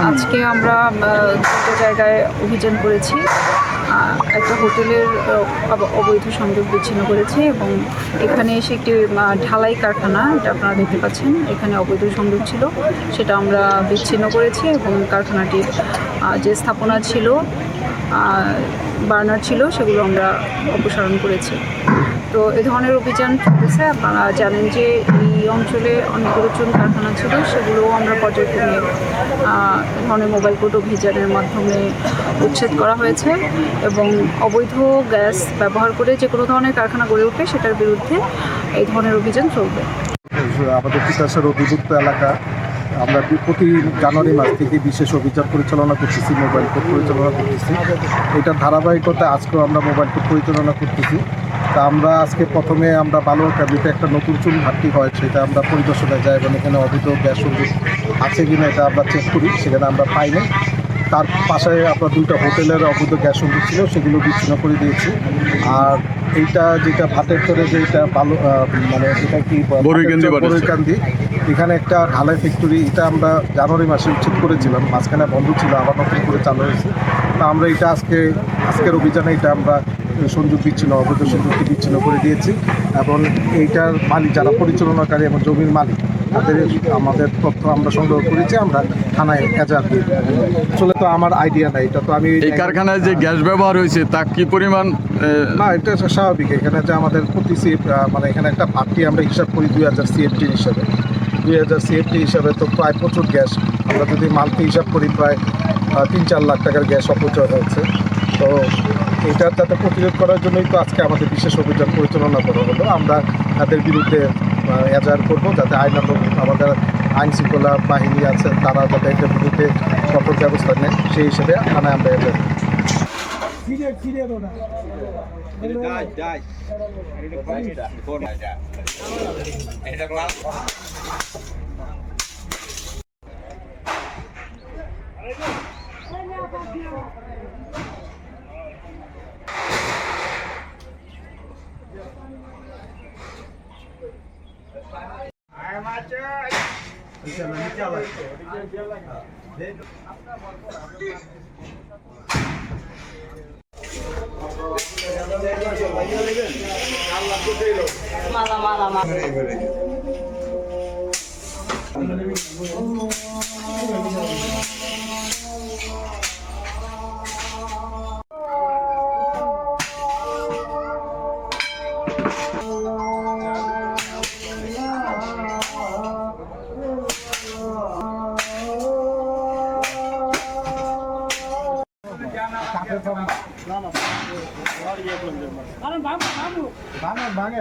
আজকে আমরা দুটো জায়গায় অভিযান করেছি। একটা হোটেলের অবৈধ সংযোগ বিচ্ছিন্ন করেছি এবং এখানে এসে একটি ঢালাই কারখানা, এটা আপনারা দেখতে পাচ্ছেন, এখানে অবৈধ সংযোগ ছিল, সেটা আমরা বিচ্ছিন্ন করেছি এবং কারখানাটির যে স্থাপনা ছিল, বার্নার ছিল, সেগুলো আমরা অপসারণ করেছি। তো এ ধরনের অভিযান চলতেছে। আপনারা জানেন যে এই অঞ্চলে অনেকগুলো চুন কারখানা ছিল, সেগুলোও আমরা পর্যায়ক্রমে এ ধরনের মোবাইল কোর্ট অভিযানের মাধ্যমে উচ্ছেদ করা হয়েছে এবং অবৈধ গ্যাস ব্যবহার করে যে কোনো ধরনের কারখানা গড়ে ওঠে সেটার বিরুদ্ধে এই ধরনের অভিযান চলবে। আমাদের তিতাসের অধিভুক্ত এলাকা আমরা প্রতি জানুয়ারি মাস থেকে বিশেষ অভিযান পরিচালনা করতেছি, মোবাইল কোর্ট পরিচালনা করতেছি। এটার ধারাবাহিকতায় আজকেও আমরা মোবাইল কোর্ট পরিচালনা করতেছি। তা আমরা আজকে প্রথমে আমরা বালুয়াকান্দিতে একটা নতুন চুন ঘাটতি হয়, সেটা আমরা পরিদর্শনে যাই এবং এখানে অবৈধ গ্যাস সংযোগ আছে কিনা এটা আমরা চেক করি, সেখানে আমরা পাইনি। তার পাশে আপনার দুইটা হোটেলের অবৈধ গ্যাস সংযোগ ছিল, সেগুলো বিচ্ছিন্ন করে দিয়েছি। আর এইটা যেটা ভাটের করে যেটা বালু মানে এটা কি বরৈকান্দি, এখানে একটা ঢালাই ফ্যাক্টরি, এটা আমরা জানুয়ারি মাসে উচ্ছেদ করেছিলাম, মাঝখানে বন্ধ ছিল, আবার নতুন করে চালু হয়েছে। তা আমরা এটা আজকের অভিযানে এটা আমরা সংযোগ বিচ্ছিন্ন, অবৈধ সংযোগটি বিচ্ছিন্ন করে দিয়েছি এবং এইটার মালিক যারা পরিচালনাকারী এবং জমির মালিক তাদের আমাদের তথ্য আমরা সংগ্রহ করেছি, আমরা থানায় এজাহার দিই। আসলে তো আমার আইডিয়া নাই, এটা তো আমি এই কারখানায় যে গ্যাস ব্যবহার হয়েছে তা কি পরিমাণ? না, এটা স্বাভাবিক। এখানে যে আমাদের প্রতি মানে এখানে একটা ভাটটি আমরা হিসাব করি 2000 CFT হিসাবে, 2000 CFT হিসাবে তো প্রায় প্রচুর গ্যাস। আমরা যদি মাল্টি হিসাব করি প্রায় 3-4 লাখ টাকার গ্যাস অপচয় হচ্ছে। তো এটার যাতে প্রতিরোধ করার জন্যই তো আজকে আমাদের বিশেষ অভিযান পরিচালনা করা হলো। আমরা তাদের বিরুদ্ধে এজাহার করব, যাতে আমাদের আইন শৃঙ্খলা বাহিনী আছে তারা যাতে এটার বিরুদ্ধে কঠোর ব্যবস্থা নেয়, সেই হিসেবে থানায় আমরা এজাহার ভাঙে